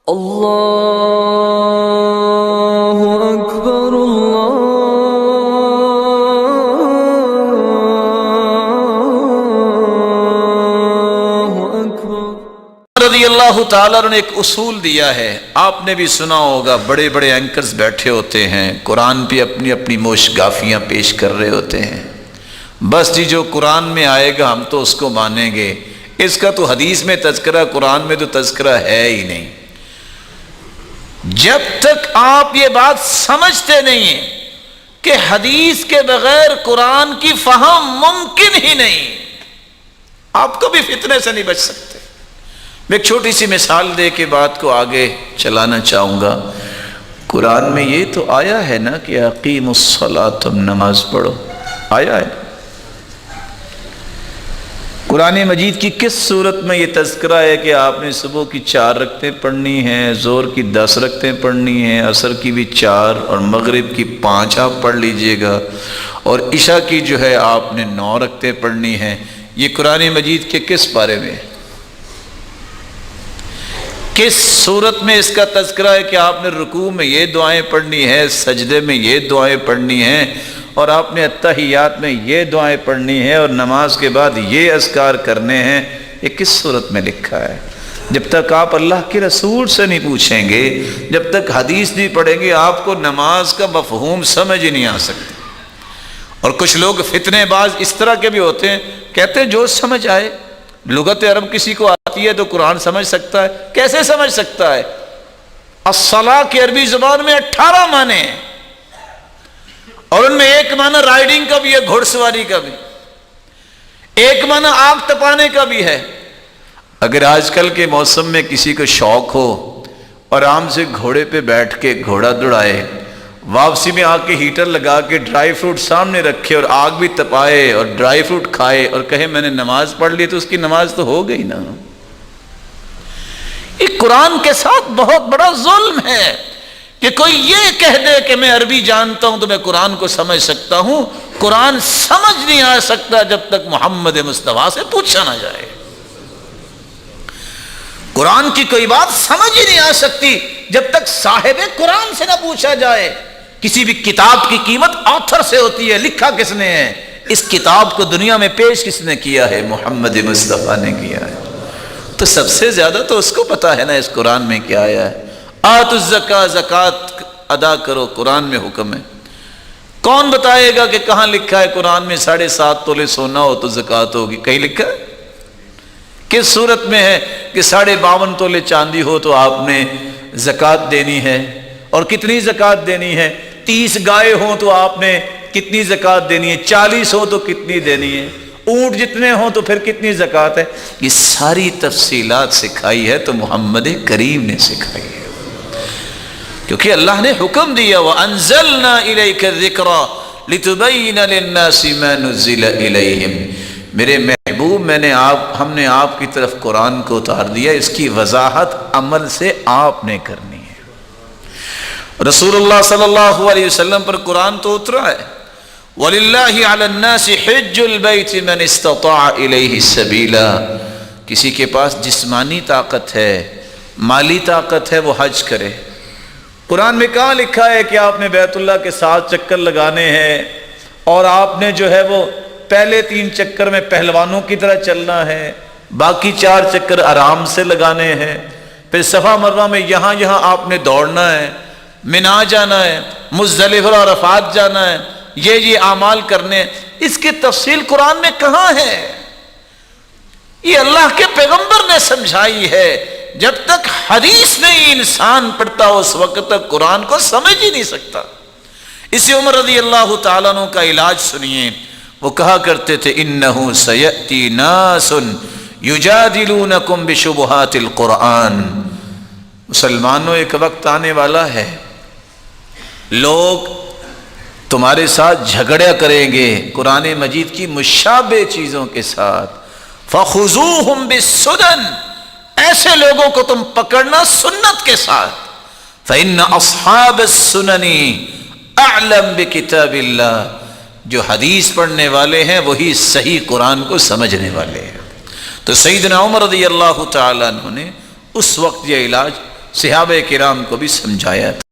اللہ اکبر اللہ اکبر۔ رضی اللہ تعالیٰ نے ایک اصول دیا ہے، آپ نے بھی سنا ہوگا، بڑے بڑے اینکرز بیٹھے ہوتے ہیں، قرآن پہ اپنی اپنی موشگافیاں پیش کر رہے ہوتے ہیں، بس جی جو قرآن میں آئے گا ہم تو اس کو مانیں گے، اس کا تو حدیث میں تذکرہ، قرآن میں تو تذکرہ ہے ہی نہیں۔ جب تک آپ یہ بات سمجھتے نہیں ہیں کہ حدیث کے بغیر قرآن کی فہم ممکن ہی نہیں، آپ کبھی فتنے سے نہیں بچ سکتے۔ میں ایک چھوٹی سی مثال دے کے بات کو آگے چلانا چاہوں گا۔ قرآن میں یہ تو آیا ہے نا کہ اقیموا الصلاۃ، تم نماز پڑھو، آیا ہے۔ قرآن مجید کی کس صورت میں یہ تذکرہ ہے کہ آپ نے صبح کی 4 رکعتیں پڑھنی ہیں، ظہر کی 10 رکعتیں پڑھنی ہیں، عصر کی بھی 4 اور مغرب کی 5 آپ پڑھ لیجئے گا، اور عشاء کی جو ہے آپ نے 9 رکعتیں پڑھنی ہیں؟ یہ قرآن مجید کے کس بارے میں، کس صورت میں اس کا تذکرہ ہے کہ آپ نے رکوع میں یہ دعائیں پڑھنی ہے، سجدے میں یہ دعائیں پڑھنی ہیں، اور آپ نے اتحیات میں یہ دعائیں پڑھنی ہیں، اور نماز کے بعد یہ اذکار کرنے ہیں؟ یہ کس صورت میں لکھا ہے؟ جب تک آپ اللہ کے رسول سے نہیں پوچھیں گے، جب تک حدیث نہیں پڑھیں گے، آپ کو نماز کا مفہوم سمجھ ہی نہیں آ سکتا۔ اور کچھ لوگ فتنے باز اس طرح کے بھی ہوتے ہیں، کہتے ہیں جو سمجھ آئے، لغت عرب کسی کو آتی ہے تو قرآن سمجھ سکتا ہے۔ کیسے سمجھ سکتا ہے؟ الصلاۃ کی عربی زبان میں 18 معنی ہیں، اور ان میں ایک معنی رائڈنگ کا بھی ہے، گھوڑ سواری کا بھی، ایک معنی آگ تپانے کا بھی ہے۔ اگر آج کل کے موسم میں کسی کو شوق ہو اور آرام سے گھوڑے پہ بیٹھ کے گھوڑا دوڑائے، واپسی میں آ کے ہیٹر لگا کے ڈرائی فروٹ سامنے رکھے اور آگ بھی تپائے اور ڈرائی فروٹ کھائے اور کہے میں نے نماز پڑھ لی، تو اس کی نماز تو ہو گئی نا۔ یہ قرآن کے ساتھ بہت بڑا ظلم ہے کہ کوئی یہ کہہ دے کہ میں عربی جانتا ہوں تو میں قرآن کو سمجھ سکتا ہوں۔ قرآن سمجھ نہیں آ سکتا جب تک محمد مصطفیٰ سے پوچھا نہ جائے۔ قرآن کی کوئی بات سمجھ ہی نہیں آ سکتی جب تک صاحب قرآن سے نہ پوچھا جائے۔ کسی بھی کتاب کی قیمت آتھر سے ہوتی ہے، لکھا کس نے ہے، اس کتاب کو دنیا میں پیش کس نے کیا ہے؟ محمد مصطفیٰ نے کیا ہے۔ تو سب سے زیادہ تو اس کو پتا ہے نا اس قرآن میں کیا آیا ہے۔ آتوا الزکاۃ، زکوٰۃ ادا کرو، قرآن میں حکم ہے۔ کون بتائے گا کہ کہاں لکھا ہے قرآن میں 7.5 تولے سونا ہو تو زکوٰۃ ہوگی؟ کہیں لکھا ہے؟ کس صورت میں ہے کہ 52.5 تولے چاندی ہو تو آپ نے زکوٰۃ دینی ہے؟ اور کتنی زکوٰۃ دینی ہے؟ 30 گائے ہوں تو آپ نے کتنی زکوٰۃ دینی ہے؟ 40 ہو تو کتنی دینی ہے؟ اونٹ جتنے ہوں تو پھر کتنی زکوٰۃ ہے؟ یہ ساری تفصیلات سکھائی ہے تو محمد کریم نے سکھائی ہے، کیونکہ اللہ نے حکم دیا وَأَنزَلْنَا إِلَيْكَ الذِّكْرَ لِتُبَيِّنَ لِلنَّاسِ مَا نُزِّلَ إِلَيْهِمْ۔ میرے محبوب، ہم نے آپ کی طرف قرآن کو اتار دیا، اس کی وضاحت عمل سے آپ نے کرنی ہے۔ رسول اللہ صلی اللہ علیہ وسلم پر قرآن تو اترا ہے، وَلِلَّهِ عَلَى النَّاسِ حِجُّ الْبَيْتِ مَنِ اسْتَطَاعَ إِلَيْهِ سَبِيلًا۔ کسی کے پاس جسمانی طاقت ہے، مالی طاقت ہے، وہ حج کرے۔ قرآن میں کہاں لکھا ہے کہ آپ نے بیت اللہ کے 7 چکر لگانے ہیں اور آپ نے جو ہے وہ پہلے 3 چکر میں پہلوانوں کی طرح چلنا ہے، باقی 4 چکر آرام سے لگانے ہیں، پھر صفا مروہ میں یہاں آپ نے دوڑنا ہے، منا جانا ہے، مزدلفہ اور عرفات جانا ہے، یہ اعمال کرنے ہیں؟ اس کی تفصیل قرآن میں کہاں ہے؟ یہ اللہ کے پیغمبر نے سمجھائی ہے۔ جب تک حدیث نہیں انسان پڑھتا اس وقت تک قرآن کو سمجھ ہی نہیں سکتا۔ اسی عمر رضی اللہ تعالیٰ عنہ کا علاج سنیے، وہ کہا کرتے تھے انہ سیأتی ناس یجادلونکم بشبہات القرآن۔ مسلمانوں، ایک وقت آنے والا ہے لوگ تمہارے ساتھ جھگڑا کریں گے قرآن مجید کی مشابہ چیزوں کے ساتھ۔ فخذوہم بالسنن، ایسے لوگوں کو تم پکڑنا سنت کے ساتھ۔ فإن أصحاب السنن أعلم بكتاب اللہ، جو حدیث پڑھنے والے ہیں وہی صحیح قرآن کو سمجھنے والے ہیں۔ تو سیدنا عمر رضی اللہ تعالیٰ عنہ نے اس وقت یہ علاج صحابہ کرام کو بھی سمجھایا تھا۔